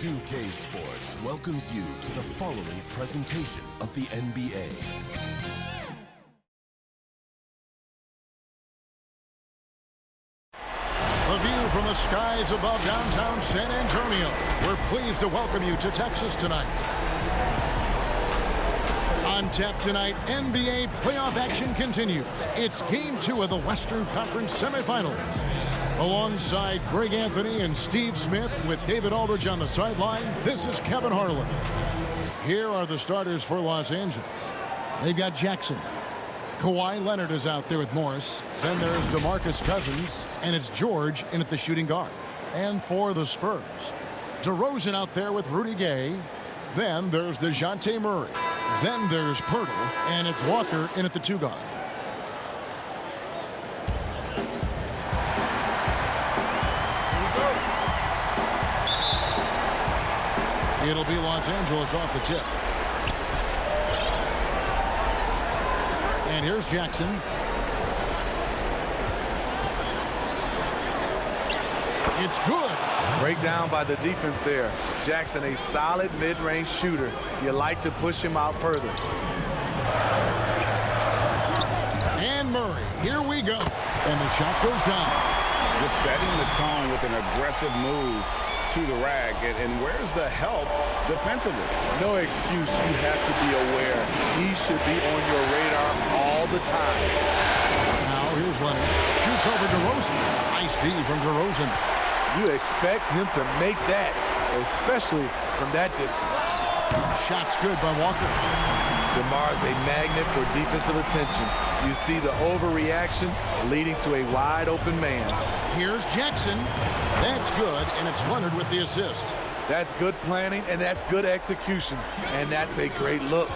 2K Sports welcomes you to the following presentation of the NBA. A view from the skies above downtown San Antonio. We're pleased to welcome you to Texas tonight. On tap tonight, NBA playoff action continues. It's Game 2 of the Western Conference semifinals. Alongside Greg Anthony and Steve Smith with David Aldridge on the sideline, this is Kevin Harlan. Here are the starters for Los Angeles. They've got Jackson. Kawhi Leonard is out there with Morris. Then there's DeMarcus Cousins, and it's George in at the shooting guard. And for the Spurs, DeRozan out there with Rudy Gay. Then there's DeJounte Murray. Then there's Pirtle, and it's Walker in at the two guard. It'll be Los Angeles off the tip. And here's Jackson. It's good. Breakdown by the defense there. Jackson, a solid mid-range shooter. You like to push him out further. And Murray, here we go. And the shot goes down. Just setting the tone with an aggressive move to the rack. And where's the help defensively? No excuse. You have to be aware. He should be on your radar all the time. Now here's Leonard. Shoots over DeRozan. Nice D from DeRozan. You expect him to make that, especially from that distance. Shot's good by Walker. DeMar's a magnet for defensive attention. You see the overreaction leading to a wide open man. Here's Jackson. That's good, and it's Leonard with the assist. That's good planning, and that's good execution. And that's a great look.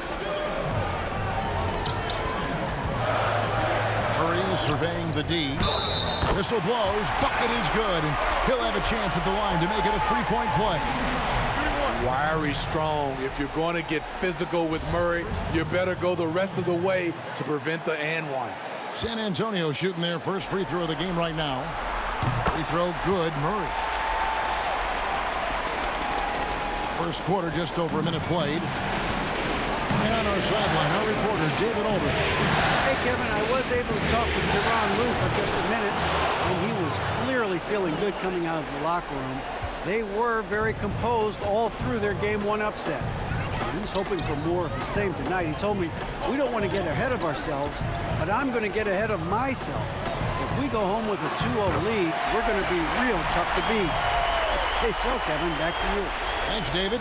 Murray surveying the D. Whistle blows. Bucket is good, and he'll have a chance at the line to make it a three-point play. Wiry strong. If you're going to get physical with Murray, you better go the rest of the way to prevent the and one. San Antonio shooting their first free throw of the game right now. Free throw good. Murray. First quarter, just over a minute played. And on our sideline, our reporter, David Aldridge. Hey, Kevin, I was able to talk with Tyronn Lue for just a minute, and he was clearly feeling good coming out of the locker room. They were very composed all through their Game 1 upset. He's hoping for more of the same tonight. He told me, we don't want to get ahead of ourselves, but I'm going to get ahead of myself. If we go home with a 2-0 lead, we're going to be real tough to beat. Let's say so, Kevin. Back to you. Thanks, David.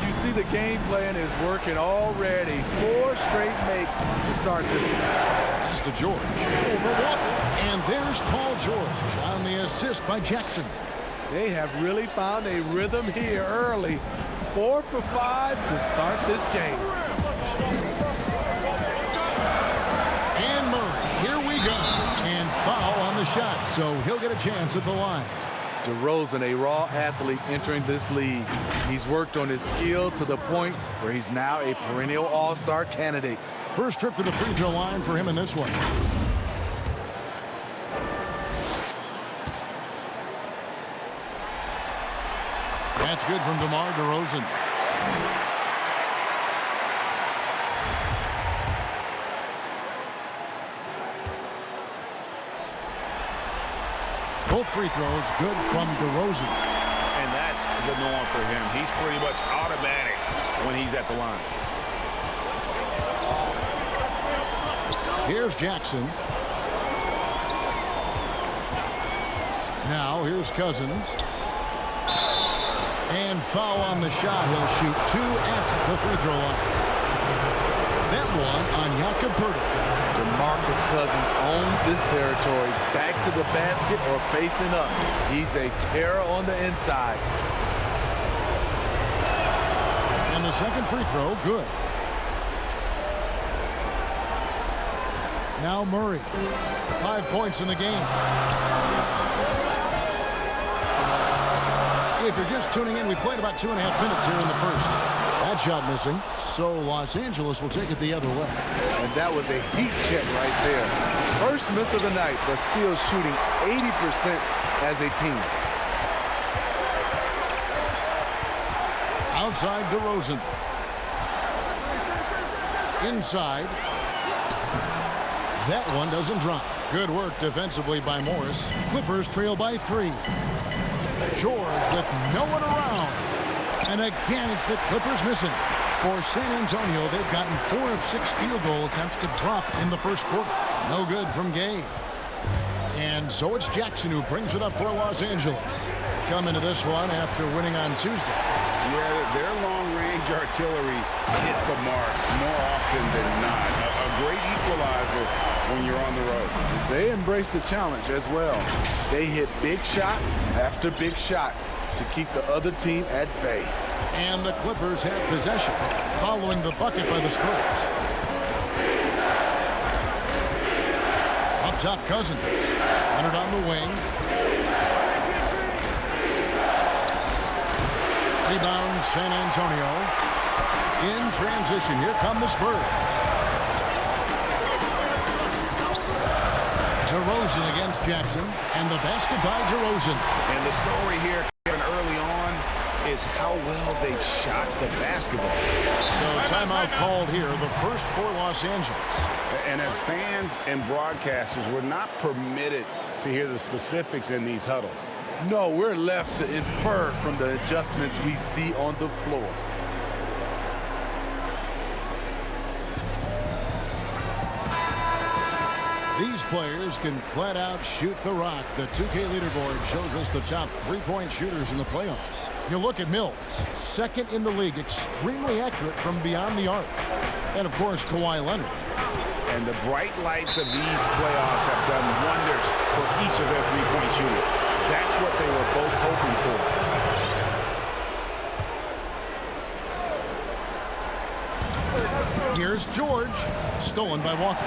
You see the game plan is working already. 4 straight makes to start this one. Pass to George. Over Walker. And there's Paul George on the assist by Jackson. They have really found a rhythm here early. 4 for 5 to start this game. And Murray, here we go. And foul on the shot, so he'll get a chance at the line. DeRozan, a raw athlete entering this league. He's worked on his skill to the point where he's now a perennial all-star candidate. First trip to the free throw line for him in this one. That's good from DeMar DeRozan. Both free throws good from DeRozan. And that's the norm for him. He's pretty much automatic when he's at the line. Here's Jackson. Now here's Cousins. And foul on the shot. He'll shoot 2 at the free throw line. That one on Jakob Pirtle. DeMarcus Cousins owns this territory. Back to the basket or facing up. He's a terror on the inside. And the second free throw, good. Now Murray. 5 points in the game. If you're just tuning in, we played about 2.5 minutes here in the first. That shot missing, so Los Angeles will take it the other way. And that was a heat check right there. First miss of the night, but still shooting 80% as a team. Outside DeRozan. Inside. That one doesn't drop. Good work defensively by Morris. Clippers trail by 3. George with no one around. And again, it's the Clippers missing. For San Antonio, they've gotten 4 of 6 field goal attempts to drop in the first quarter. No good from Gay. And so it's Jackson who brings it up for Los Angeles. Come into this one after winning on Tuesday. Yeah, their long-range artillery hit the mark more often than not. A great equalizer when you're on the road. They embrace the challenge as well. They hit big shot after big shot to keep the other team at bay. And the Clippers have possession following the bucket by the Spurs. Up top, Cousins. Leonard on the wing. Rebound, San Antonio. In transition, here come the Spurs. DeRozan against Jackson, and the basket by DeRozan. And the story here, Kevin, early on is how well they've shot the basketball. So timeout called here, the first for Los Angeles. And as fans and broadcasters, we're not permitted to hear the specifics in these huddles. No, we're left to infer from the adjustments we see on the floor. These players can flat out shoot the rock. The 2K leaderboard shows us the top three-point shooters in the playoffs. You look at Mills, second in the league, extremely accurate from beyond the arc. And, of course, Kawhi Leonard. And the bright lights of these playoffs have done wonders for each of their three-point shooting. That's what they were both hoping for. Here's George, stolen by Walker.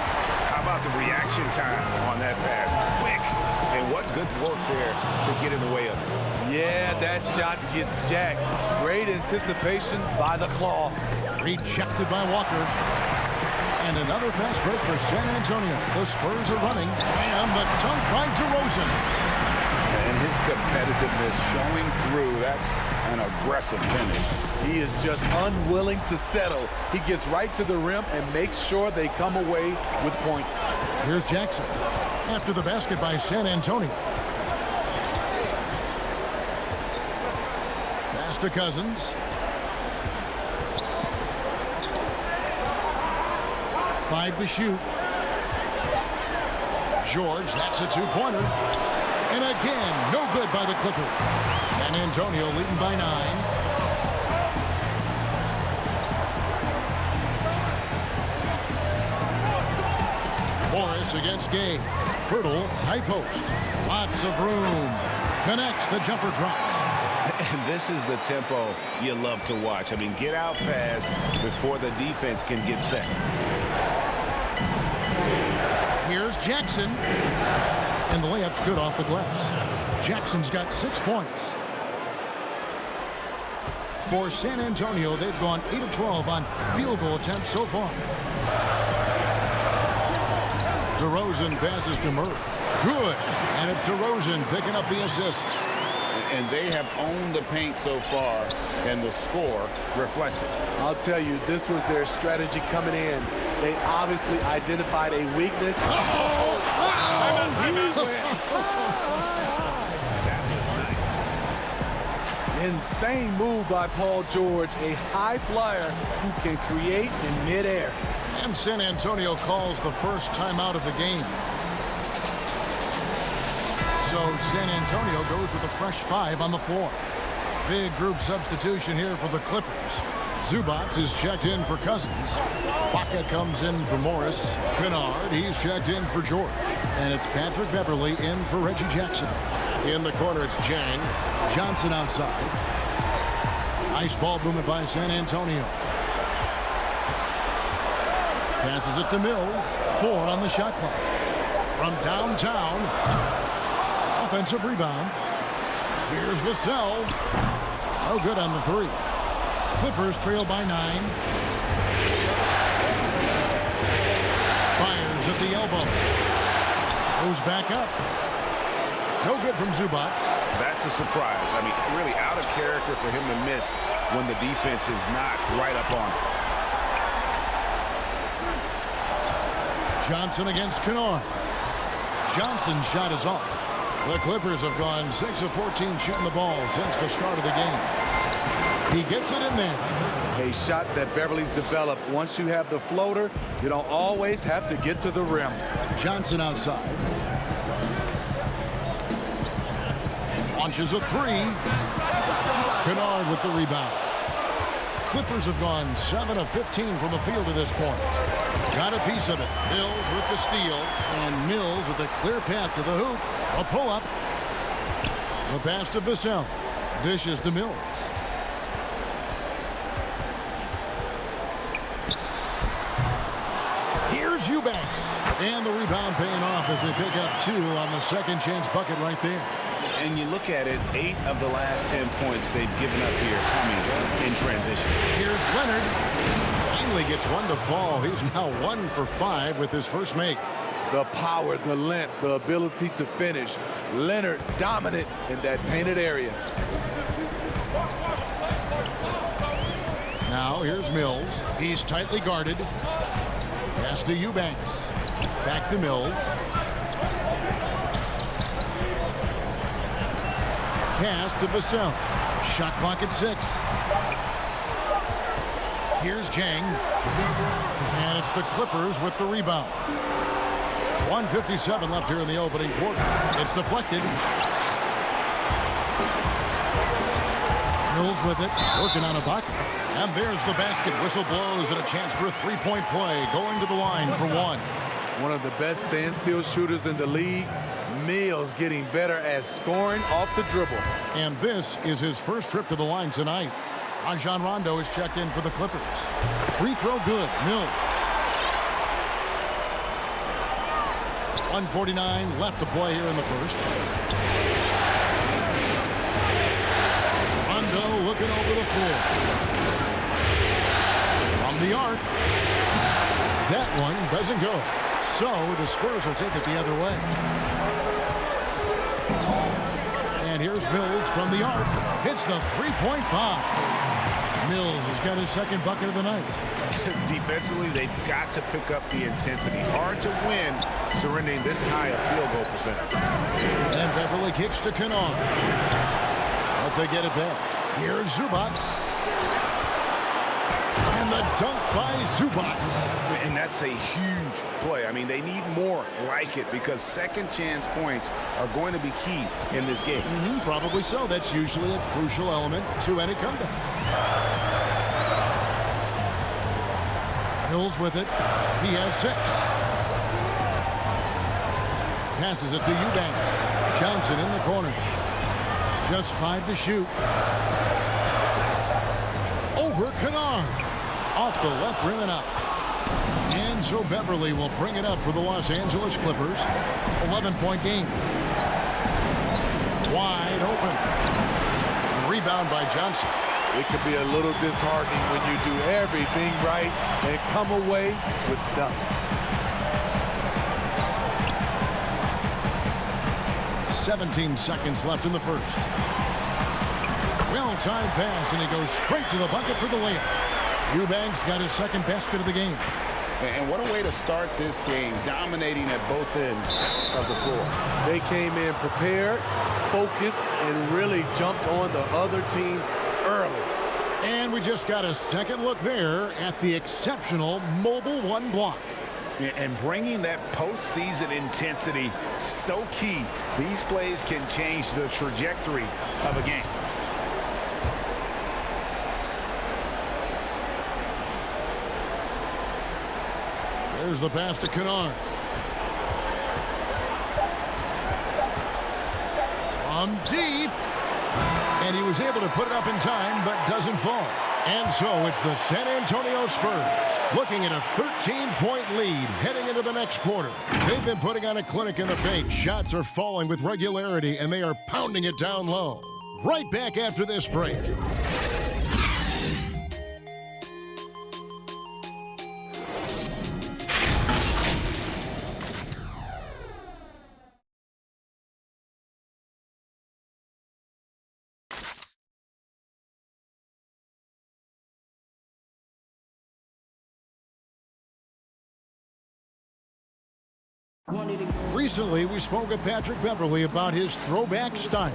How about the reaction time on that pass? Quick, and what good work there to get in the way of it. Yeah, that shot gets jacked. Great anticipation by the claw. Rejected by Walker. And another fast break for San Antonio. The Spurs are running, and the dunk by DeRozan. And his competitiveness showing through. That's an aggressive finish. He is just unwilling to settle. He gets right to the rim and makes sure they come away with points. Here's Jackson after the basket by San Antonio. Pass to Cousins. 5 to shoot. George, that's a two-pointer. And again, no good by the Clippers. San Antonio leading by 9. Morris against Gay. Hurdle, high post. Lots of room. Connects, the jumper drops. And this is the tempo you love to watch. I mean, get out fast before the defense can get set. Here's Jackson. And the layup's good off the glass. Jackson's got 6 points. For San Antonio, they've gone 8 of 12 on field goal attempts so far. DeRozan passes to Murray. Good. And it's DeRozan picking up the assist. And they have owned the paint so far, and the score reflects it. I'll tell you, this was their strategy coming in. They obviously identified a weakness. Insane move by Paul George, a high flyer who can create in midair. And San Antonio calls the first timeout of the game. So San Antonio goes with a fresh 5 on the floor. Big group substitution here for the Clippers. Zubac is checked in for Cousins. Baca comes in for Morris. Kennard, he's checked in for George. And it's Patrick Beverly in for Reggie Jackson. In the corner, it's Jang. Johnson outside. Nice ball movement by San Antonio. Passes it to Mills. 4 on the shot clock. From downtown. Offensive rebound. Here's Vassell. No good on the 3. Clippers trail by 9. Fires at the elbow. Goes back up. No good from Zubac. That's a surprise. I mean, really out of character for him to miss when the defense is not right up on it. Johnson against Kennard. Johnson's shot is off. The Clippers have gone 6 of 14 shooting the ball since the start of the game. He gets it in there. A shot that Beverly's developed. Once you have the floater, you don't always have to get to the rim. Johnson outside. Launches a three. Kennard with the rebound. Clippers have gone 7 of 15 from the field to this point. Got a piece of it. Mills with the steal. And Mills with a clear path to the hoop. A pull-up. The pass to Vassell. Dishes to Mills. Here's Eubanks. And the rebound paying off as they pick up 2 on the second chance bucket right there. And you look at it, 8 of the last 10 points they've given up here coming in transition. Here's Leonard. Finally gets one to fall. He's now 1 for 5 with his first make. The power, the length, the ability to finish. Leonard dominant in that painted area. Now here's Mills. He's tightly guarded. Pass to Eubanks. Back to Mills. Pass to Vassell. Shot clock at 6. Here's Jang. And it's the Clippers with the rebound. 1:57 left here in the opening quarter. It's deflected. Mills with it, working on a bucket. And there's the basket. Whistle blows and a chance for a three-point play. Going to the line for 1. One of the best standstill shooters in the league. Mills getting better at scoring off the dribble. And this is his first trip to the line tonight. Rajon Rondo is checked in for the Clippers. Free throw good. Mills. 1:49 left to play here in the first. Rondo looking over the floor. From the arc. That one doesn't go. So the Spurs will take it the other way. And here's Mills from the arc. Hits the three-point bomb. Mills has got his second bucket of the night. Defensively, they've got to pick up the intensity. Hard to win surrendering this high a field goal percentage. And Beverly kicks to Kennard. But they get it back. Here's Zubac. And the dunk by Zubac. And that's a huge play. I mean, they need more like it because second chance points are going to be key in this game. Probably so. That's usually a crucial element to any comeback. Mills with it. He has 6. Passes it to Eubanks. Johnson in the corner. Just 5 to shoot. Over Kennard. Off the left rim and up. And so Beverly will bring it up for the Los Angeles Clippers. 11-point game. Wide open. Rebound by Johnson. It could be a little disheartening when you do everything right and come away with nothing. 17 seconds left in the first. Well-timed pass, and he goes straight to the bucket for the layup. Eubanks got his second basket of the game. And what a way to start this game, dominating at both ends of the floor. They came in prepared, focused, and really jumped on the other team early. And we just got a second look there at the exceptional mobile 1 block. And bringing that postseason intensity, so key. These plays can change the trajectory of a game. There's the pass to Kennard. From deep. And he was able to put it up in time, but doesn't fall. And so it's the San Antonio Spurs looking at a 13-point lead heading into the next quarter. They've been putting on a clinic in the paint. Shots are falling with regularity, and they are pounding it down low. Right back after this break. Recently, we spoke with Patrick Beverley about his throwback style.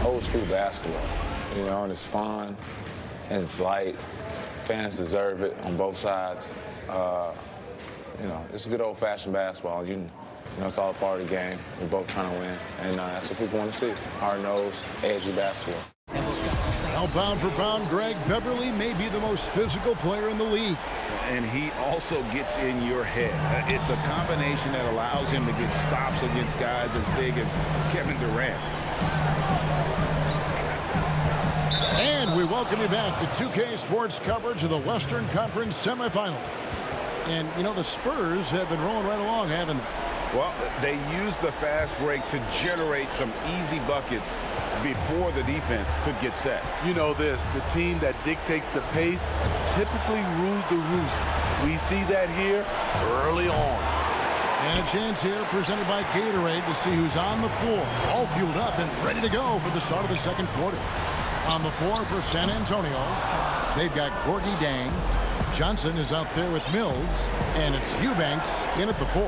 Old school basketball, you know, and it's fun and it's light. Fans deserve it on both sides. You know, it's a good old-fashioned basketball. You know, it's all part of the game. We're both trying to win, and that's what people want to see. Hard-nosed, edgy basketball. Now, pound for pound, Greg, Beverley may be the most physical player in the league. And he also gets in your head. It's a combination that allows him to get stops against guys as big as Kevin Durant. And we welcome you back to 2K Sports coverage of the Western Conference semifinals. And, you know, the Spurs have been rolling right along, haven't they? Well, they use the fast break to generate some easy buckets before the defense could get set. You know this, the team that dictates the pace typically rules the roost. We see that here early on. And a chance here presented by Gatorade to see who's on the floor, all fueled up and ready to go for the start of the second quarter. On the floor for San Antonio, they've got Gorgie Dang. Johnson is out there with Mills, and it's Eubanks in at the 4.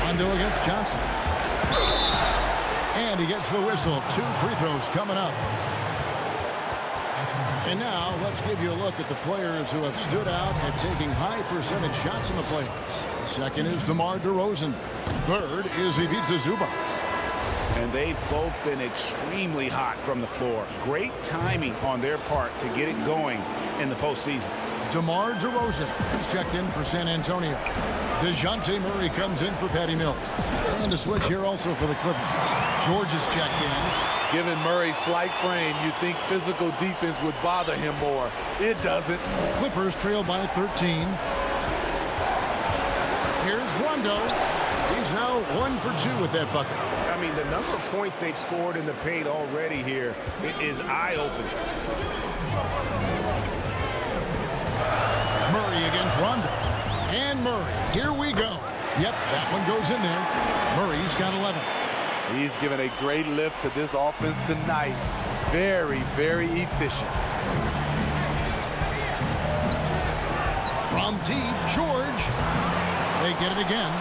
Rondo against Johnson. And he gets the whistle. 2 free throws coming up. And now let's give you a look at the players who have stood out at taking high percentage shots in the playoffs. Second is DeMar DeRozan. Third is Ivica Zubac. And they've both been extremely hot from the floor. Great timing on their part to get it going in the postseason. DeMar DeRozan is checked in for San Antonio. DeJounte Murray comes in for Patty Mills. And a switch here also for the Clippers. George is checked in. Given Murray's slight frame, you think physical defense would bother him more. It doesn't. Clippers trail by 13. Here's Rondo. He's now 1 for 2 with that bucket. I mean, the number of points they've scored in the paint already here is eye-opening. Murray against Rondo. And Murray. Here we go. Yep, that one goes in there. Murray's got 11. He's given a great lift to this offense tonight. Very, very efficient. From deep, George. They get it again.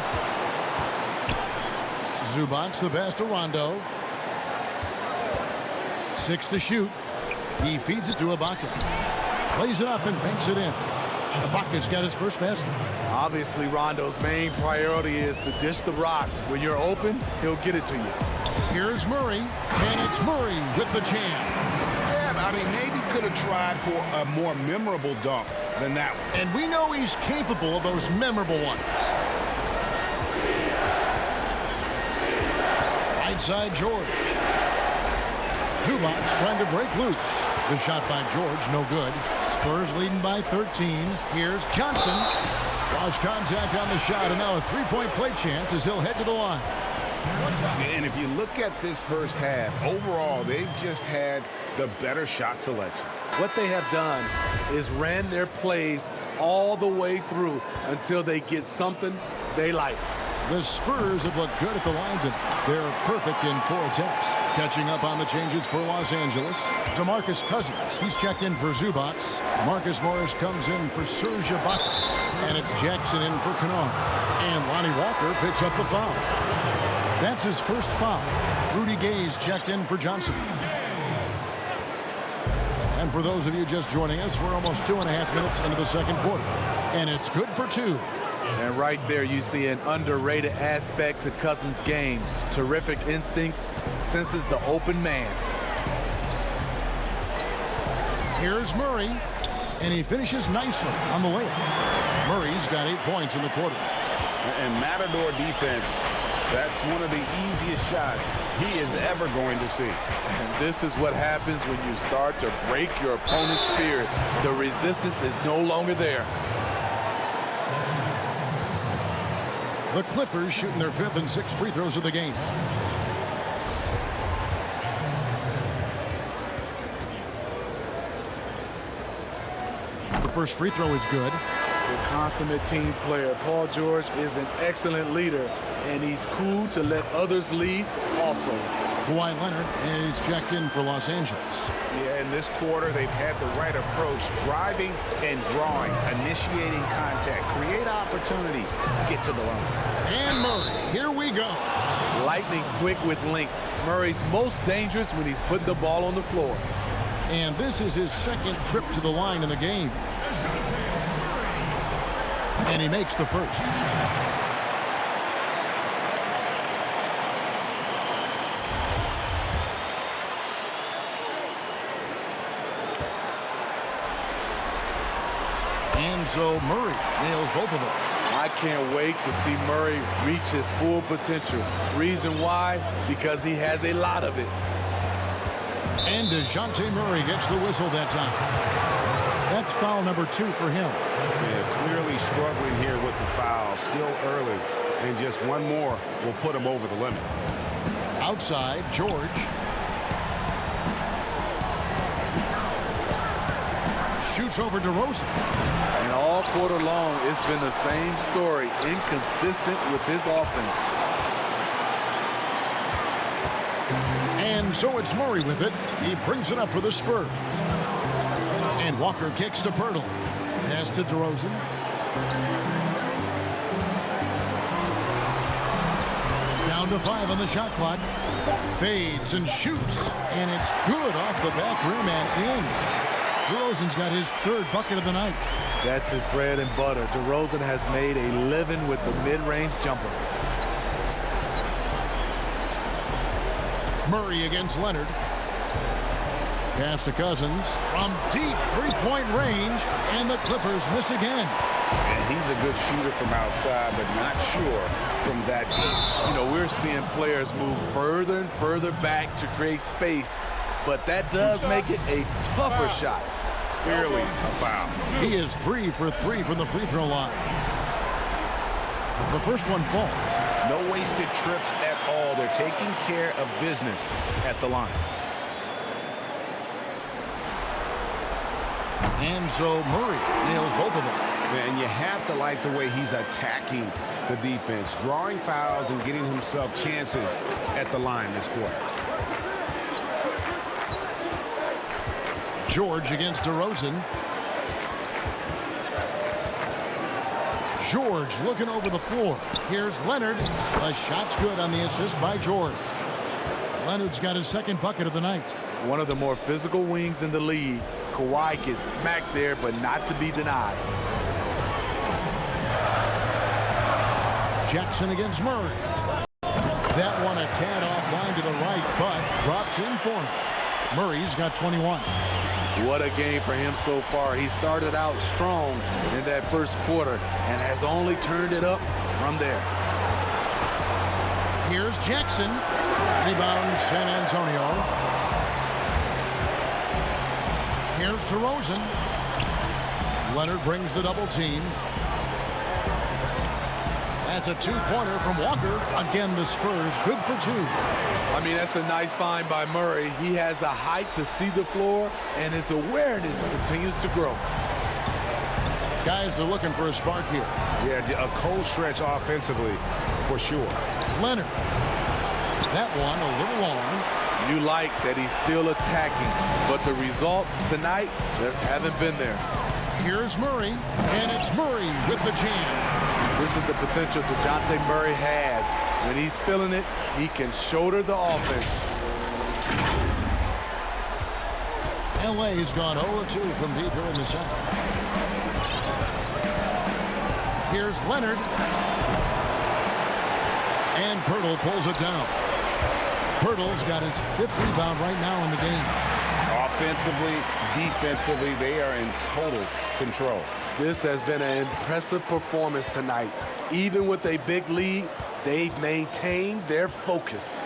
Zubac the pass to Rondo. 6 to shoot. He feeds it to Ibaka. Plays it up and banks it in. Ibaka's got his first basket. Obviously, Rondo's main priority is to dish the rock. When you're open, he'll get it to you. Here's Murray, and it's Murray with the jam. Yeah, I mean, maybe could have tried for a more memorable dunk than that one. And we know he's capable of those memorable ones. Right side, George. Zubac trying to break loose. The shot by George, no good. Spurs leading by 13. Here's Johnson. Draws contact on the shot, and now a three-point play chance as he'll head to the line. And if you look at this first half, overall, they've just had the better shot selection. What they have done is ran their plays all the way through until they get something they like. The Spurs have looked good at the line tonight. They're perfect in 4 attempts. Catching up on the changes for Los Angeles. DeMarcus Cousins, he's checked in for Zubac. Marcus Morris comes in for Serge Ibaka. And it's Jackson in for Kennard. And Lonnie Walker picks up the foul. That's his first foul. Rudy Gay's checked in for Johnson. And for those of you just joining us, we're almost 2.5 minutes into the second quarter. And it's good for 2. And right there you see an underrated aspect to Cousins' game. Terrific instincts, senses the open man. Here's Murray, and he finishes nicely on the layup. Murray's got 8 points in the quarter. And Matador defense, that's one of the easiest shots he is ever going to see. And this is what happens when you start to break your opponent's spirit. The resistance is no longer there. The Clippers shooting their 5th and 6th free throws of the game. The first free throw is good. The consummate team player, Paul George, is an excellent leader, and he's cool to let others lead also. Kawhi Leonard is checked in for Los Angeles. Yeah, in this quarter, they've had the right approach, driving and drawing, initiating contact, create opportunities, get to the line. And Murray, here we go. Lightning quick with length. Murray's most dangerous when he's putting the ball on the floor. And this is his second trip to the line in the game. And he makes the first. And so Murray nails both of them. I can't wait to see Murray reach his full potential. Reason why? Because he has a lot of it. And DeJounte Murray gets the whistle that time. That's foul number 2 for him. Yeah, clearly struggling here with the foul. Still early. And just one more will put him over the limit. Outside, George. Shoots over DeRozan. And all quarter long, it's been the same story. Inconsistent with his offense. And so it's Murray with it. He brings it up for the Spurs. And Walker kicks to Pirtle. Pass to DeRozan. Down to 5 on the shot clock. Fades and shoots. And it's good off the back rim and in. DeRozan's got his 3rd bucket of the night. That's his bread and butter. DeRozan has made a living with the mid-range jumper. Murray against Leonard. Pass to Cousins from deep 3-point range, and the Clippers miss again. And he's a good shooter from outside, but not sure from that deep. You know, we're seeing players move further and further back to create space, but that does make it a tougher shot. Clearly a foul. He is 3 for 3 from the free throw line. The first one falls. No wasted trips at all. They're taking care of business at the line. And so Murray nails both of them. And you have to like the way he's attacking the defense, drawing fouls and getting himself chances at the line this quarter. George against DeRozan. George looking over the floor. Here's Leonard. The shot's good on the assist by George. Leonard's got his 2nd bucket of the night. One of the more physical wings in the league. Kawhi gets smacked there, but not to be denied. Jackson against Murray. That one a tad offline to the right, but drops in for him. Murray's got 21. What a game for him so far. He started out strong in that first quarter and has only turned it up from there. Here's Jackson. Rebound San Antonio. Here's DeRozan. Leonard brings the double team. That's a 2-pointer from Walker. Again, the Spurs good for 2. I mean, that's a nice find by Murray. He has the height to see the floor, and his awareness continues to grow. Guys are looking for a spark here. Yeah, a cold stretch offensively for sure. Leonard. That one a little long. You like that he's still attacking, but the results tonight just haven't been there. Here's Murray, and it's Murray with the jam. This is the potential DeJounte Murray has. When he's feeling it, he can shoulder the offense. L.A. has gone 0-2 from deep here in the second. Here's Leonard. And Pirtle pulls it down. Pirtle's got his 5th rebound right now in the game. Offensively, defensively, they are in total control. This has been an impressive performance tonight. Even with a big lead, they've maintained their focus.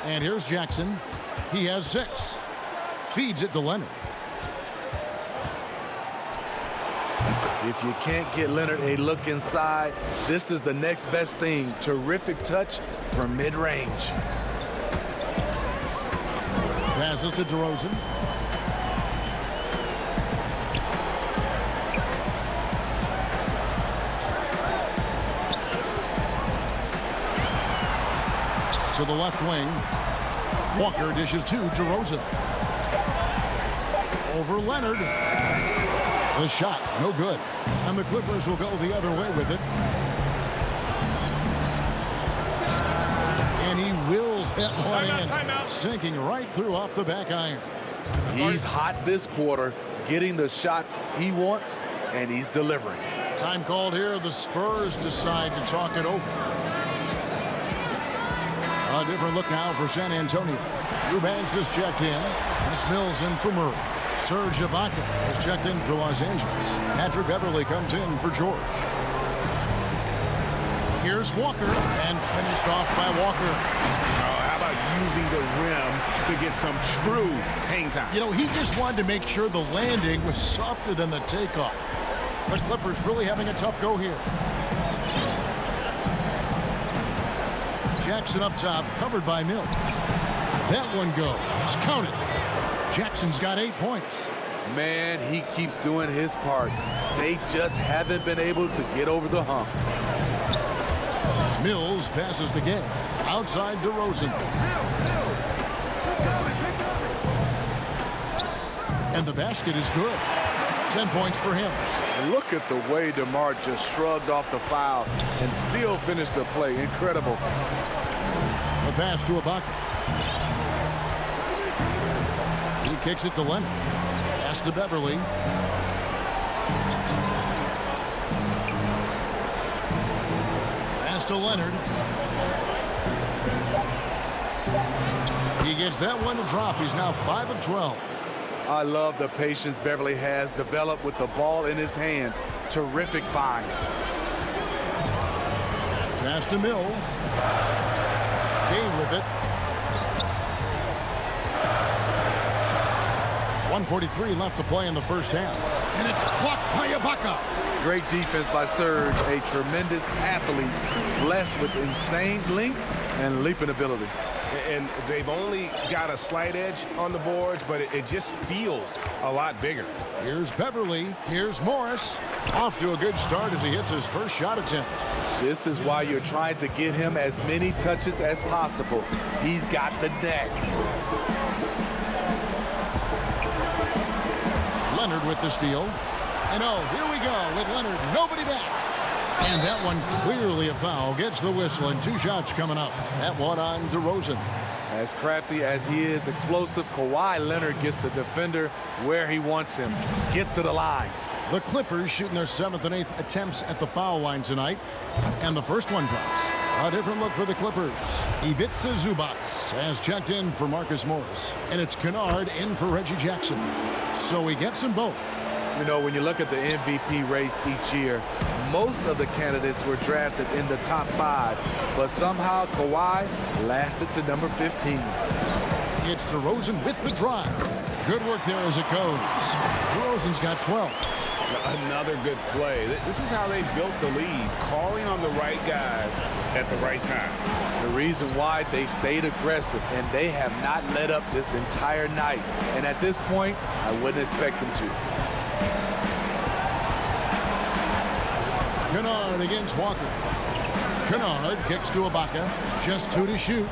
And here's Jackson. He has 6. Feeds it to Leonard. If you can't get Leonard a look inside, this is the next best thing. Terrific touch from mid-range. Passes to DeRozan. to the left wing. Walker dishes to DeRozan. Over Leonard. The shot, no good. And the Clippers will go the other way with it. And he wills that one in, sinking right through off the back iron. He's hot this quarter, getting the shots he wants, and he's delivering. Time called here. The Spurs decide to talk it over. A different look now for San Antonio. Eubanks is checked in. That's Mills in for Murray. Serge Ibaka is checked in for Los Angeles. Patrick Beverley comes in for George. Here's Walker, and finished off by Walker. How about using the rim to get some true hang time? You know, he just wanted to make sure the landing was softer than the takeoff. The Clippers really having a tough go here. Jackson up top, covered by Mills. That one goes. Count it. Jackson's got 8 points. Man, he keeps doing his part. They just haven't been able to get over the hump. Mills passes the game. Outside DeRozan. And the basket is good. 10 points for him. Look at the way DeMar just shrugged off the foul and still finished the play. Incredible. The pass to Ibaka. He kicks it to Leonard. Pass to Beverley. Pass to Leonard. He gets that one to drop. He's now 5 of 12. I love the patience Beverley has developed with the ball in his hands. Terrific find. Pass to Mills. Game with it. 1:43 left to play in the first half. And it's blocked by Ibaka. Great defense by Serge, a tremendous athlete, blessed with insane length and leaping ability. And they've only got a slight edge on the boards, but it just feels a lot bigger. Here's Beverley. Here's Morris. Off to a good start as he hits his first shot attempt. This is why you're trying to get him as many touches as possible. He's got the neck. Leonard with the steal. And oh, here we go with Leonard. Nobody back. And that one clearly a foul. Gets the whistle, and 2 shots coming up. That one on DeRozan. As crafty as he is explosive, Kawhi Leonard gets the defender where he wants him. Gets to the line. The Clippers shooting their 7th and 8th attempts at the foul line tonight. And the first one drops. A different look for the Clippers. Ivica Zubac has checked in for Marcus Morris. And it's Kennard in for Reggie Jackson. So he gets them both. You know, when you look at the MVP race each year, most of the candidates were drafted in the top 5, but somehow Kawhi lasted to number 15. It's DeRozan with the drive. Good work there as it goes. DeRozan's got 12. Another good play. This is how they built the lead, calling on the right guys at the right time. The reason why they've stayed aggressive, and they have not let up this entire night. And at this point, I wouldn't expect them to. Kennard against Walker. Kennard kicks to Ibaka. Just 2 to shoot.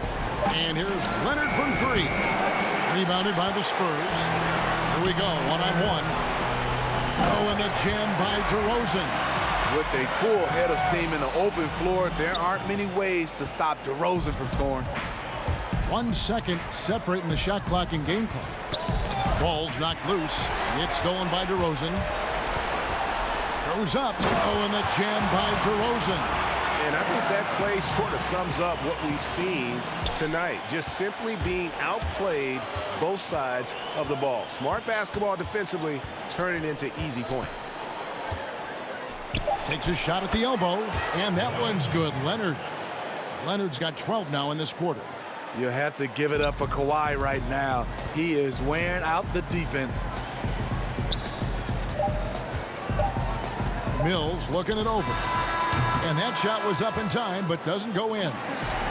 And here's Leonard from 3. Rebounded by the Spurs. Here we go, 1-on-1. Oh, and the jam by DeRozan. With a full head of steam in the open floor, there aren't many ways to stop DeRozan from scoring. 1 second separating the shot clock and game clock. Ball's knocked loose. It's stolen by DeRozan. Goes up. Oh, and the jam by DeRozan. And I think that play sort of sums up what we've seen tonight. Just simply being outplayed both sides of the ball. Smart basketball defensively, turning into easy points. Takes a shot at the elbow, and that one's good. Leonard's got 12 now in this quarter. You have to give it up for Kawhi right now. He is wearing out the defense. Mills looking it over. And that shot was up in time, but doesn't go in.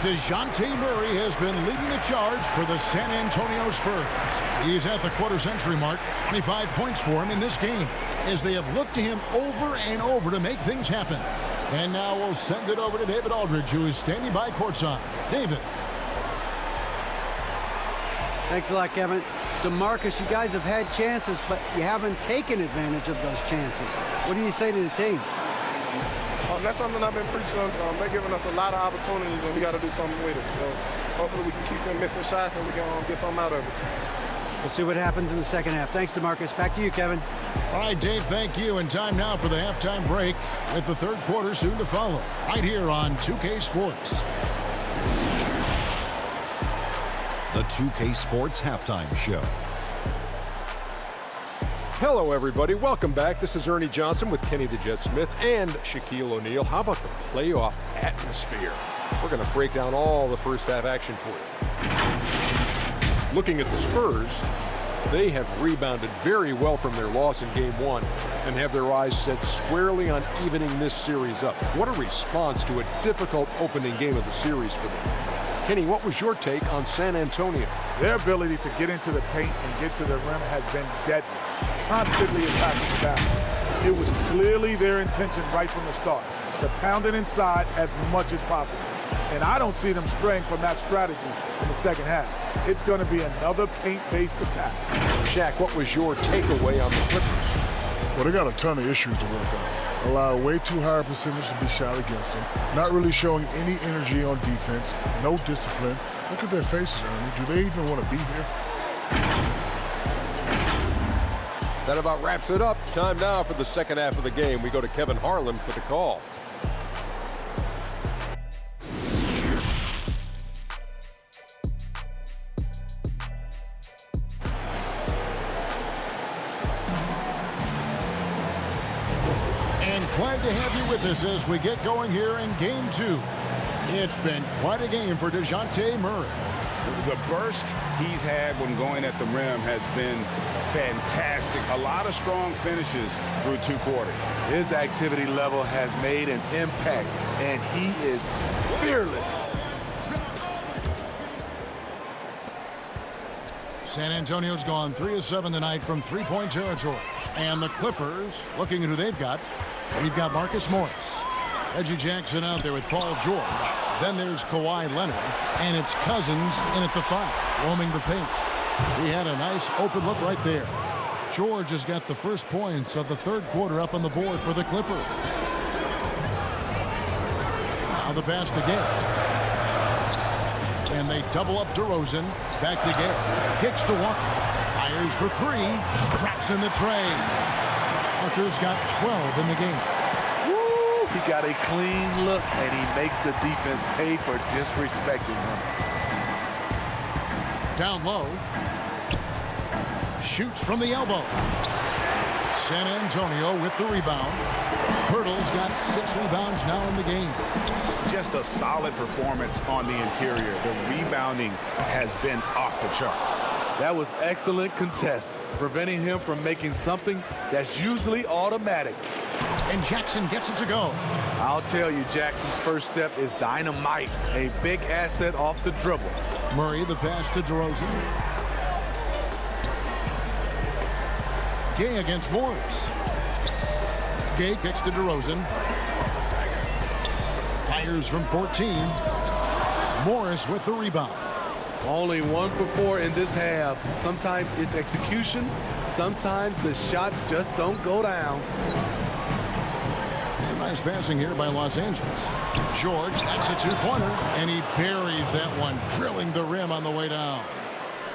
DeJounte Murray has been leading the charge for the San Antonio Spurs. He's at the quarter-century mark. 25 points for him in this game, as they have looked to him over and over to make things happen. And now we'll send it over to David Aldridge, who is standing by courtside. David. Thanks a lot, Kevin. DeMarcus, you guys have had chances, but you haven't taken advantage of those chances. What do you say to the team? That's something I've been preaching on. They're giving us a lot of opportunities, and we got to do something with it. So hopefully we can keep them missing shots, and we can get something out of it. We'll see what happens in the second half. Thanks, DeMarcus. Back to you, Kevin. All right, Dave, thank you. And time now for the halftime break with the third quarter soon to follow. Right here on 2K Sports. The 2K Sports Halftime Show. Hello, everybody. Welcome back. This is Ernie Johnson with Kenny the Jet Smith and Shaquille O'Neal. How about the playoff atmosphere? We're going to break down all the first half action for you. Looking at the Spurs, they have rebounded very well from their loss in Game 1 and have their eyes set squarely on evening this series up. What a response to a difficult opening game of the series for them. Kenny, what was your take on San Antonio? Their ability to get into the paint and get to the rim has been deadly, constantly attacking the basket. It was clearly their intention right from the start to pound it inside as much as possible. And I don't see them straying from that strategy in the second half. It's going to be another paint-based attack. Shaq, what was your takeaway on the Clippers? Well, they got a ton of issues to work on. Allow way too high a percentage to be shot against them. Not really showing any energy on defense. No discipline. Look at their faces, Ernie. Do they even want to be here? That about wraps it up. Time now for the second half of the game. We go to Kevin Harlan for the call. Glad to have you with us as we get going here in Game 2. It's been quite a game for DeJounte Murray. The burst he's had when going at the rim has been fantastic. A lot of strong finishes through 2 quarters. His activity level has made an impact, and he is fearless. San Antonio's gone 3 of 7 tonight from three-point territory. And the Clippers, looking at who they've got, we've got Marcus Morris. Reggie Jackson out there with Paul George. Then there's Kawhi Leonard. And it's Cousins in at the 5, roaming the paint. He had a nice open look right there. George has got the first points of the third quarter up on the board for the Clippers. Now the pass to Gay. And they double up DeRozan. Back to Gay. Kicks to Walker. Fires for 3. Traps in the tray. Walker's got 12 in the game. Woo! He got a clean look, and he makes the defense pay for disrespecting him. Down low. Shoots from the elbow. San Antonio with the rebound. Pirtle's got 6 rebounds now in the game. Just a solid performance on the interior. The rebounding has been off the charts. That was excellent contest, preventing him from making something that's usually automatic. And Jackson gets it to go. I'll tell you, Jackson's first step is dynamite. A big asset off the dribble. Murray, the pass to DeRozan. Gay against Morris. Gay kicks to DeRozan. Fires from 14. Morris with the rebound. Only 1 for 4 in this half. Sometimes it's execution. Sometimes the shot just don't go down. It's a nice passing here by Los Angeles. George, that's a 2-pointer. And he buries that one, drilling the rim on the way down.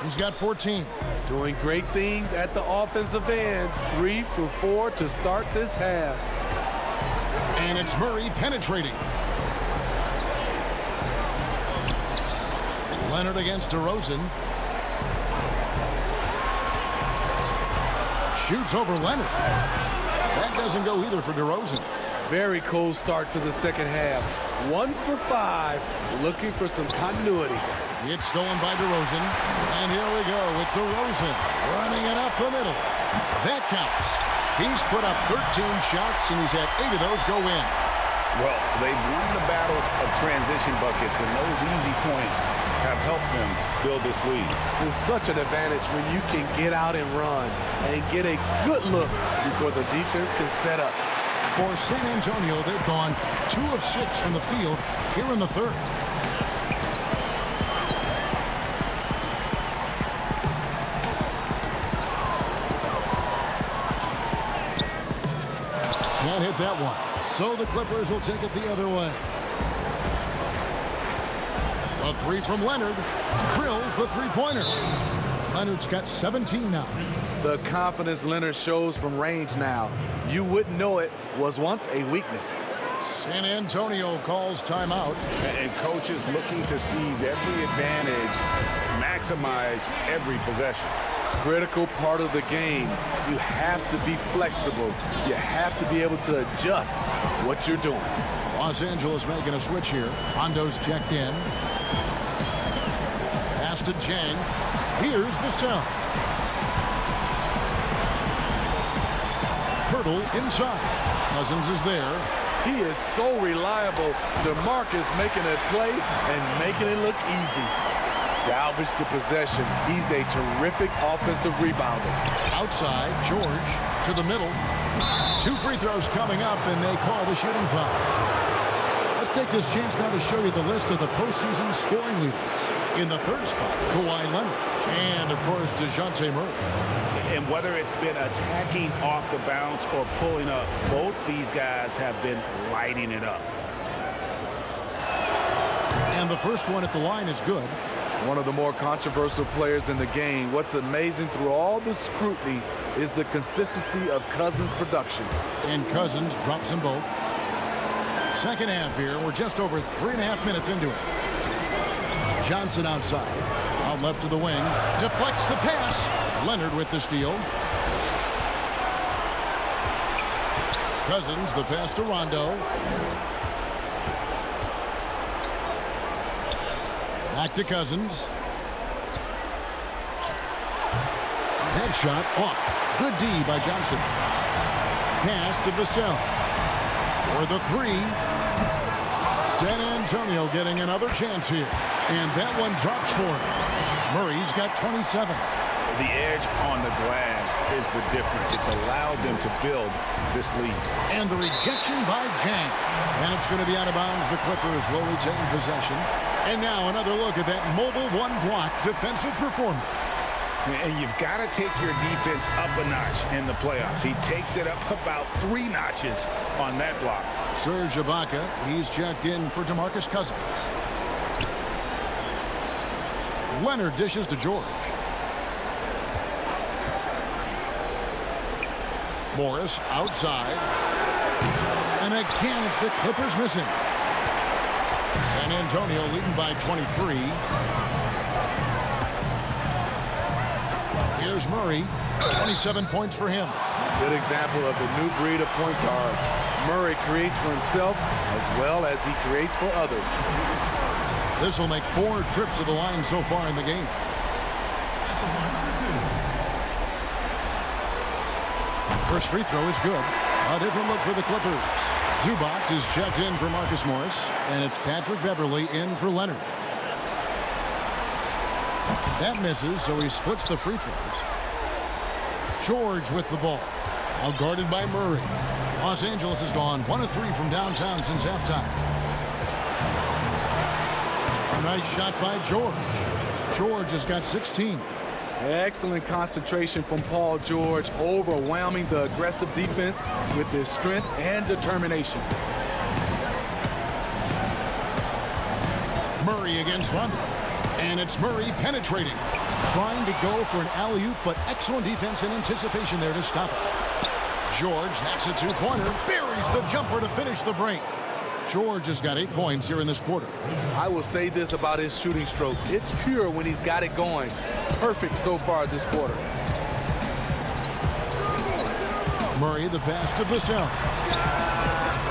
He's got 14. Doing great things at the offensive end. 3 for 4 to start this half. And it's Murray penetrating. Leonard against DeRozan. Shoots over Leonard. That doesn't go either for DeRozan. Very cold start to the second half. 1 for 5, looking for some continuity. It's stolen by DeRozan. And here we go with DeRozan running it up the middle. That counts. He's put up 13 shots, and he's had 8 of those go in. Well, they've won the battle of transition buckets, and those easy points have helped them build this lead. It's such an advantage when you can get out and run and get a good look before the defense can set up. For San Antonio, they've gone 2 of 6 from the field here in the third. one. So the Clippers will take it the other way. A three from Leonard. Drills the three-pointer. Leonard's got 17 now. The confidence Leonard shows from range now, you wouldn't know it was once a weakness. San Antonio calls timeout. And coaches looking to seize every advantage, maximize every possession. Critical part of the game. You have to be flexible. You have to be able to adjust what you're doing. Los Angeles making a switch here. Rondo's checked in. Pass to Jang. Here's Vassell. Hurdle inside. Cousins is there. He is so reliable. DeMarcus making a play and making it look easy. Salvage the possession. He's a terrific offensive rebounder. Outside, George to the middle. 2 free throws coming up, and they call the shooting foul. Let's take this chance now to show you the list of the postseason scoring leaders. In the third spot, Kawhi Leonard. And, of course, DeJounte Murray. And whether it's been attacking off the bounce or pulling up, both these guys have been lighting it up. And the first one at the line is good. One of the more controversial players in the game. What's amazing through all the scrutiny is the consistency of Cousins' production. And Cousins drops them both. Second half here. We're just over 3.5 minutes into it. Johnson outside. Out left to the wing. Deflects the pass. Leonard with the steal. Cousins, the pass to Rondo. Back to Cousins. Head shot off. Good D by Johnson. Pass to Vassell. For the three. San Antonio getting another chance here. And that one drops for him. Murray's got 27. The edge on the glass is the difference. It's allowed them to build this lead. And the rejection by Jang. And it's going to be out of bounds. The Clippers will retain possession. And now another look at that mobile one-block defensive performance. And you've got to take your defense up a notch in the playoffs. He takes it up about 3 notches on that block. Serge Ibaka, he's checked in for DeMarcus Cousins. Leonard dishes to George. Morris outside. And again, it's the Clippers missing. San Antonio leading by 23. Here's Murray. 27 points for him. Good example of the new breed of point guards. Murray creates for himself as well as he creates for others. This will make 4 trips to the line so far in the game. First free throw is good. A different look for the Clippers. Zubac is checked in for Marcus Morris, and it's Patrick Beverley in for Leonard. That misses, so he splits the free throws. George with the ball. Outguarded by Murray. Los Angeles has gone 1 of 3 from downtown since halftime. A nice shot by George. George has got 16. Excellent concentration from Paul George, overwhelming the aggressive defense with his strength and determination. Murray against Rondo. And it's Murray penetrating. Trying to go for an alley-oop, but excellent defense and anticipation there to stop it. George, that's a 2-pointer. Buries the jumper to finish the break. George has got 8 points here in this quarter. I will say this about his shooting stroke. It's pure when he's got it going. Perfect so far this quarter. Murray, the pass to Vassell.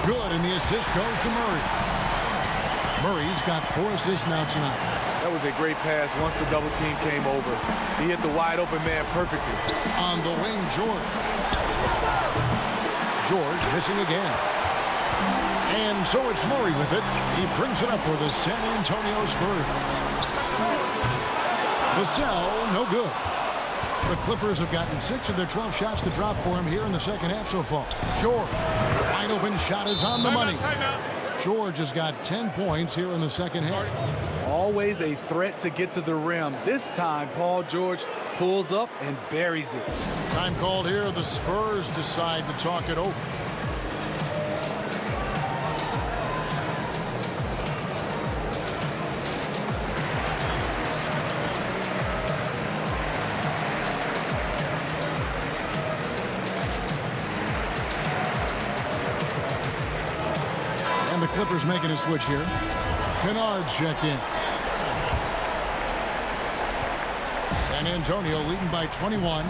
Good, and the assist goes to Murray. Murray's got 4 assists now tonight. That was a great pass once the double team came over. He hit the wide open man perfectly. On the wing, George. George missing again. And so it's Murray with it. He brings it up for the San Antonio Spurs. Vassell, no good. The Clippers have gotten 6 of their 12 shots to drop for him here in the second half so far. George, wide open shot is on the money. George has got 10 points here in the second half. Always a threat to get to the rim. This time, Paul George pulls up and buries it. Time called here. The Spurs decide to talk it over. Clippers making a switch here. Kennard's checked in. San Antonio leading by 21.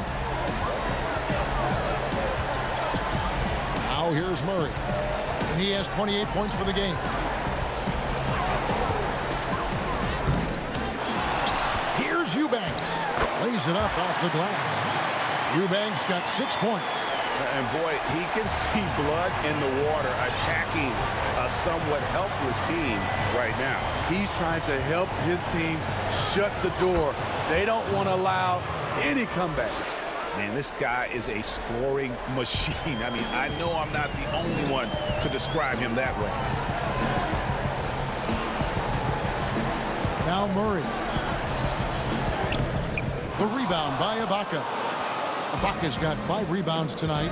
Now here's Murray. And he has 28 points for the game. Here's Eubanks. Lays it up off the glass. Eubanks got 6 points. And boy, he can see blood in the water attacking a somewhat helpless team right now. He's trying to help his team shut the door. They don't want to allow any comebacks. Man, this guy is a scoring machine. I mean, I know I'm not the only one to describe him that way. Now Murray. The rebound by Ibaka. Ibaka's got 5 rebounds tonight.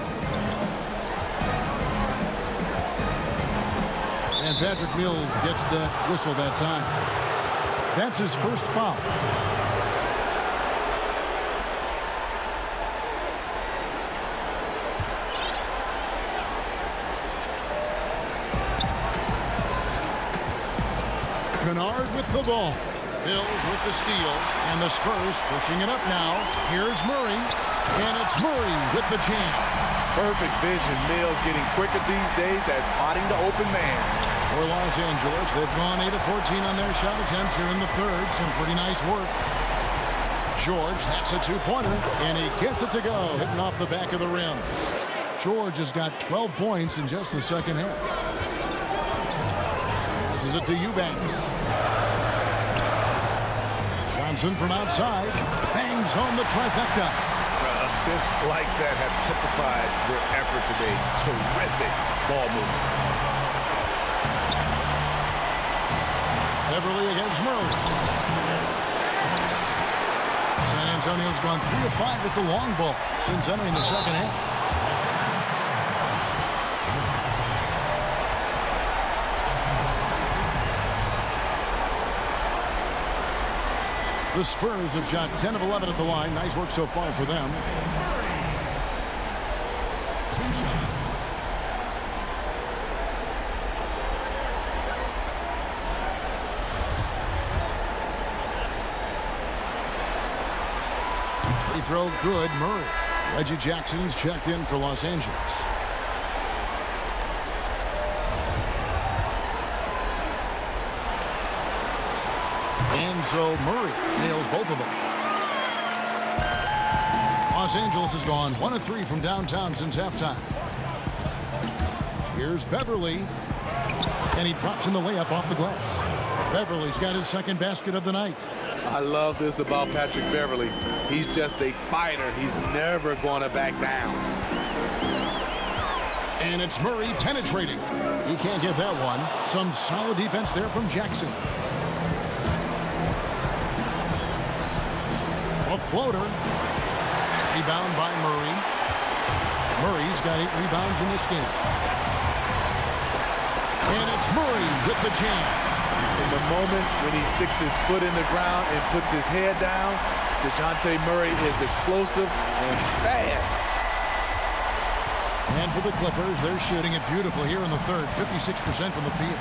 And Patrick Mills gets the whistle that time. That's his first foul. Kennard with the ball. Mills with the steal. And the Spurs pushing it up now. Here's Murray. And it's Murray with the jam. Perfect vision. Mills getting quicker these days at spotting the open man. For Los Angeles, they've gone 8 of 14 on their shot attempts here in the third. Some pretty nice work. George, that's a 2-pointer. And he gets it to go, hitting off the back of the rim. George has got 12 points in just the second half. This is it to Eubanks. Johnson from outside. Bangs home the trifecta. Assists like that have typified their effort today. Terrific ball movement. Beverly against Murray. San Antonio's gone 3 of 5 with the long ball since entering the second half. The Spurs have shot 10 of 11 at the line. Nice work so far for them. 2 shots. Free throw good. Murray. Reggie Jackson's checked in for Los Angeles. And so Murray nails both of them. Los Angeles has gone 1 of 3 from downtown since halftime. Here's Beverly. And he drops in the layup off the glass. Beverly's got his second basket of the night. I love this about Patrick Beverly. He's just a fighter. He's never going to back down. And it's Murray penetrating. He can't get that one. Some solid defense there from Jackson. A floater. Rebound by Murray. Murray's got 8 rebounds in this game. And it's Murray with the jam. In the moment when he sticks his foot in the ground and puts his head down, DeJounte Murray is explosive and fast. And for the Clippers, they're shooting it beautifully here in the third. 56% from the field.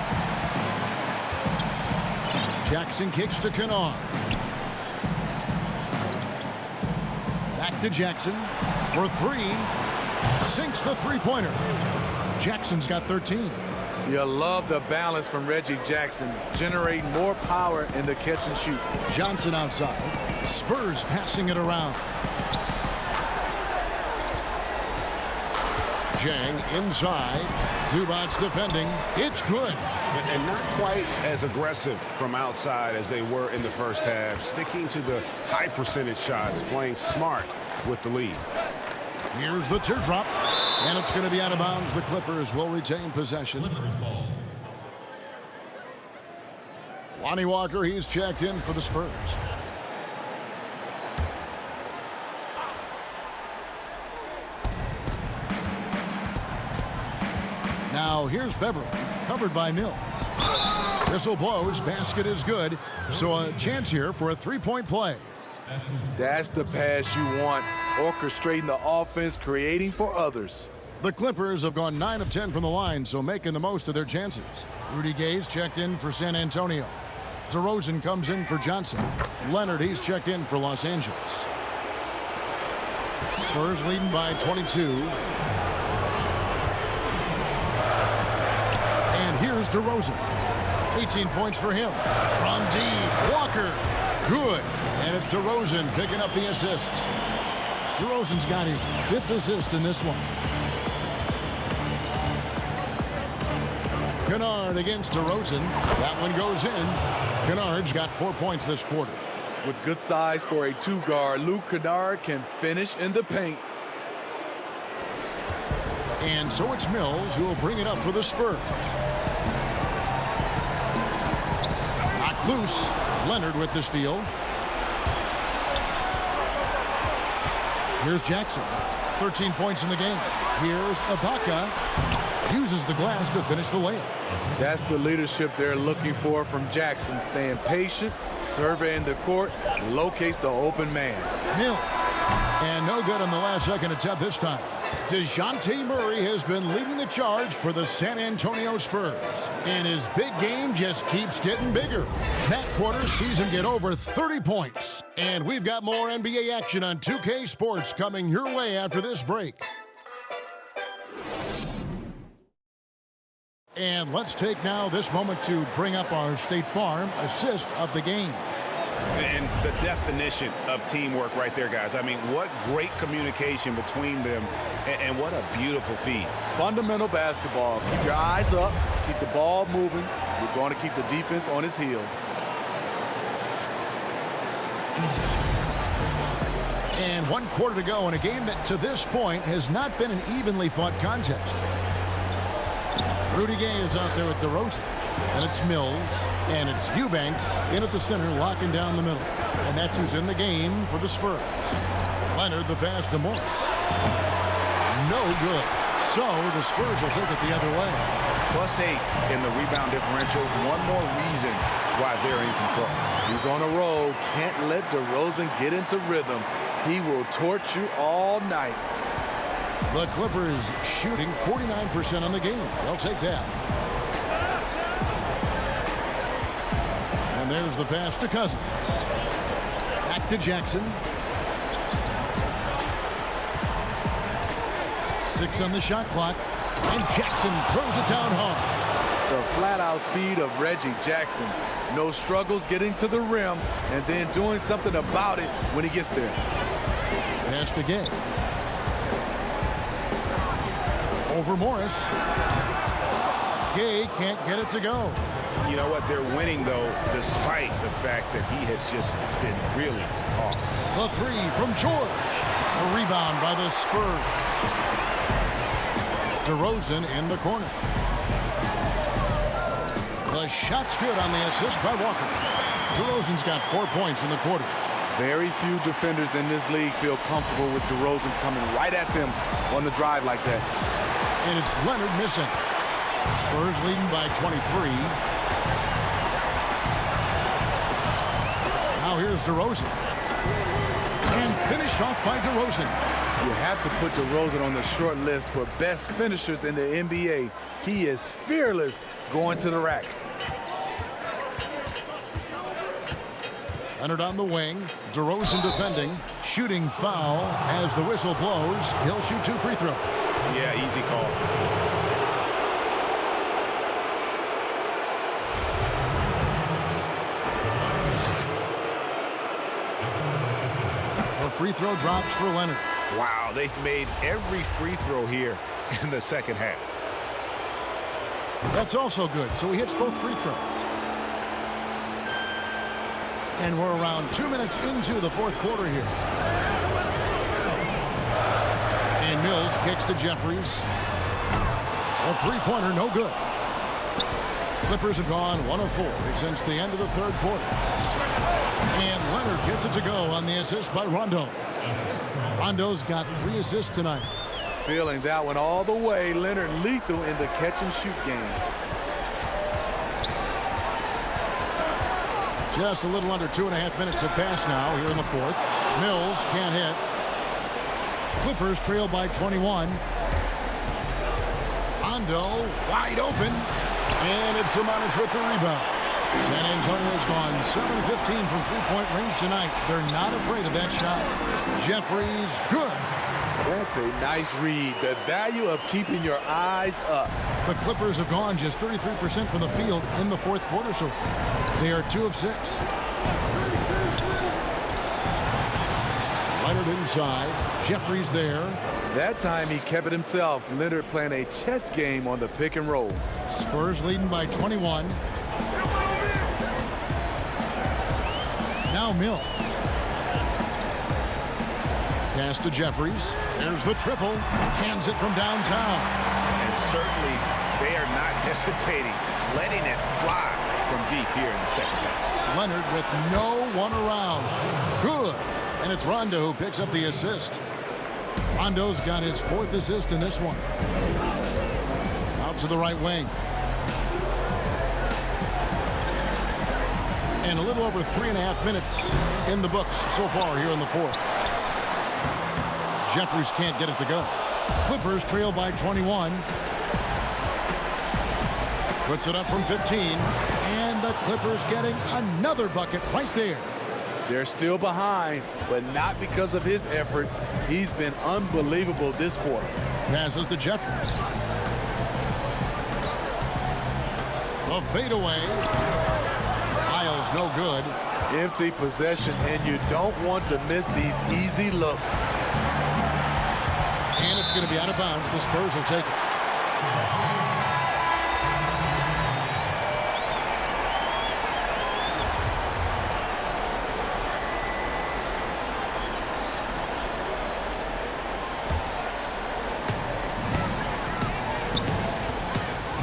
Jackson kicks to Kennard. Back to Jackson for 3. Sinks the three-pointer. Jackson's got 13. You love the balance from Reggie Jackson, generating more power in the catch and shoot. Johnson outside. Spurs passing it around. Jang inside. Zubac's defending. It's good. And not quite as aggressive from outside as they were in the first half. Sticking to the high percentage shots, playing smart with the lead. Here's the teardrop. And it's going to be out of bounds. The Clippers will retain possession. Clippers ball. Lonnie Walker, he's checked in for the Spurs. Now here's Beverly, covered by Mills. Whistle blows, basket is good. So a chance here for a three-point play. That's the pass you want, orchestrating the offense, creating for others. The Clippers have gone 9 of 10 from the line, so making the most of their chances. Rudy Gay's checked in for San Antonio. DeRozan comes in for Johnson. Leonard, he's checked in for Los Angeles. Spurs leading by 22. And here's DeRozan. 18 points for him. From deep, Walker. Good. And it's DeRozan picking up the assist. DeRozan's got his 5th assist in this one. Kennard against DeRozan. That one goes in. Kennard's got 4 points this quarter. With good size for a 2-guard, Luke Kennard can finish in the paint. And so it's Mills who will bring it up for the Spurs. Knocked loose. Leonard with the steal. Here's Jackson. 13 points in the game. Here's Ibaka. Uses the glass to finish the layup. That's the leadership they're looking for from Jackson. Staying patient, surveying the court, locates the open man. Mills. And no good on the last second attempt this time. DeJounte Murray has been leading the charge for the San Antonio Spurs. And his big game just keeps getting bigger. That quarter sees him get over 30 points. And we've got more NBA action on 2K Sports coming your way after this break. And let's take now this moment to bring up our State Farm assist of the game. And the definition of teamwork right there, guys. I mean, what great communication between them, and what a beautiful feed. Fundamental basketball. Keep your eyes up, keep the ball moving. You're going to keep the defense on its heels. And 1 quarter to go in a game that to this point has not been an evenly fought contest. Rudy Gay is out there with DeRozan. And it's Mills, and it's Eubanks in at the center, locking down the middle. And that's who's in the game for the Spurs. Leonard, the pass to Morris. No good. So the Spurs will take it the other way. +8 in the rebound differential. One more reason why they're in control. He's on a roll. Can't let DeRozan get into rhythm. He will torch you all night. The Clippers shooting 49% on the game. They'll take that. And there's the pass to Cousins. Back to Jackson. 6 on the shot clock. And Jackson throws it down hard. The flat-out speed of Reggie Jackson. No struggles getting to the rim and then doing something about it when he gets there. Pass to Gay. Over Morris. Gay can't get it to go. You know what? They're winning, though, despite the fact that he has just been really off. The 3 from George. A rebound by the Spurs. DeRozan in the corner. The shot's good on the assist by Walker. DeRozan's got 4 points in the quarter. Very few defenders in this league feel comfortable with DeRozan coming right at them on the drive like that. And it's Leonard missing. Spurs leading by 23. Now here's DeRozan. And finished off by DeRozan. You have to put DeRozan on the short list for best finishers in the NBA. He is fearless going to the rack. Leonard on the wing. DeRozan defending. Shooting foul as the whistle blows. He'll shoot 2 free throws. Yeah, easy call. The free throw drops for Leonard. Wow, they've made every free throw here in the second half. That's also good, so he hits both free throws. And we're around 2 minutes into the fourth quarter here. And Mills kicks to Jeffries. A three-pointer, no good. Clippers have gone 1 of 4 since the end of the third quarter. And Leonard gets it to go on the assist by Rondo. Rondo's got 3 assists tonight. Feeling that one all the way. Leonard lethal in the catch-and-shoot game. Just a little under 2.5 minutes have passed now here in the fourth. Mills can't hit. Clippers trail by 21. Rondo wide open. And it's Vermontage with the rebound. San Antonio's gone 7-15 from three-point range tonight. They're not afraid of that shot. Jeffries, good. That's a nice read. The value of keeping your eyes up. The Clippers have gone just 33% from the field in the fourth quarter so far. They are 2 of 6. Leonard inside. Jeffries there. That time he kept it himself. Leonard playing a chess game on the pick and roll. Spurs leading by 21. Now Mills. Pass to Jeffries. There's the triple. Hands it from downtown. And certainly they are not hesitating, letting it fly from deep here in the second half. Leonard with no one around. Good. And it's Rondo who picks up the assist. Rondo's got his 4th assist in this one. Out to the right wing. And a little over 3.5 minutes in the books so far here in the fourth. Jeffries can't get it to go. Clippers trail by 21. Puts it up from 15. And the Clippers getting another bucket right there. They're still behind, but not because of his efforts. He's been unbelievable this quarter. Passes to Jeffries. A fadeaway. Miles no good. Empty possession, and you don't want to miss these easy looks. And it's going to be out of bounds. The Spurs will take it.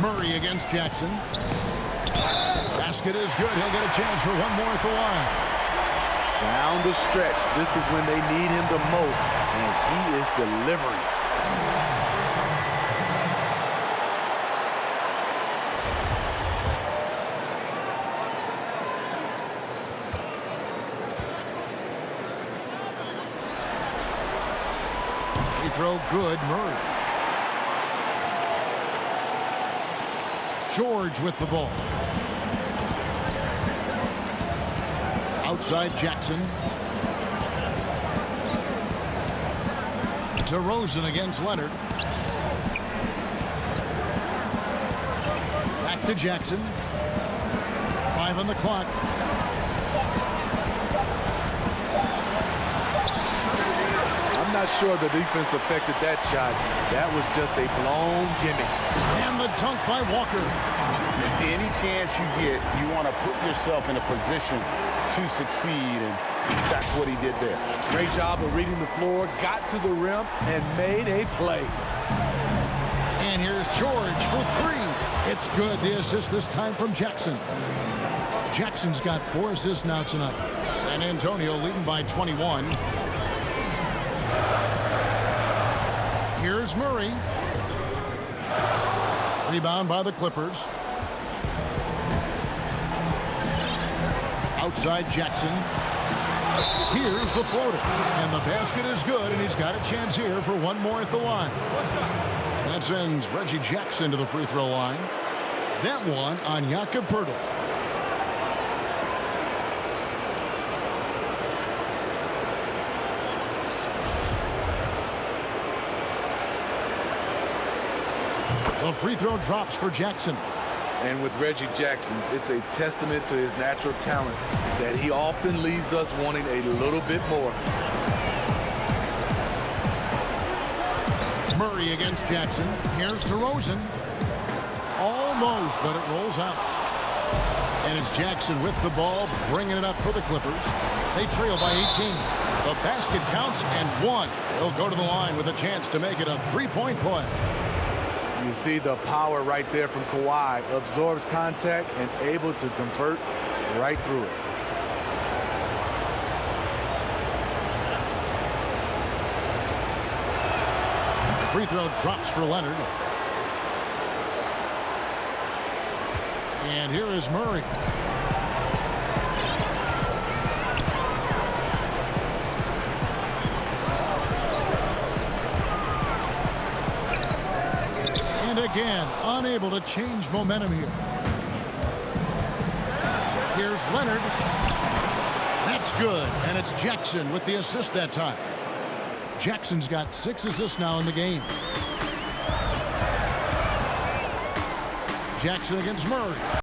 Murray against Jackson. Basket is good. He'll get a chance for one more at the line. Down the stretch. This is when they need him the most, and he is delivering. Free throw good. Murray. George with the ball. Outside Jackson. DeRozan against Leonard. Back to Jackson. 5 on the clock. I'm not sure the defense affected that shot. That was just a blown gimme. And the dunk by Walker. Any chance you get, you want to put yourself in a position to succeed, and that's what he did there. Great job of reading the floor, got to the rim, and made a play. And here's George for 3. It's good. The assist this time from Jackson. Jackson's got 4 assists now tonight. San Antonio leading by 21. Here's Murray. Rebound by the Clippers. Outside Jackson. Here's the floater. And the basket is good, and he's got a chance here for one more at the line. That sends Reggie Jackson to the free throw line. That one on Jakob Poeltl. The free throw drops for Jackson. And with Reggie Jackson, it's a testament to his natural talent that he often leaves us wanting a little bit more. Murray against Jackson. Here's DeRozan. Almost, but it rolls out. And it's Jackson with the ball, bringing it up for the Clippers. They trail by 18. The basket counts and 1. He'll go to the line with a chance to make it a 3-point play. You see the power right there from Kawhi. Absorbs contact and able to convert right through it. Free throw drops for Leonard. And here is Murray. again, unable to change momentum here. Here's Leonard. That's good, and it's Jackson with the assist that time. Jackson's got 6 assists now in the game. Jackson against Murray.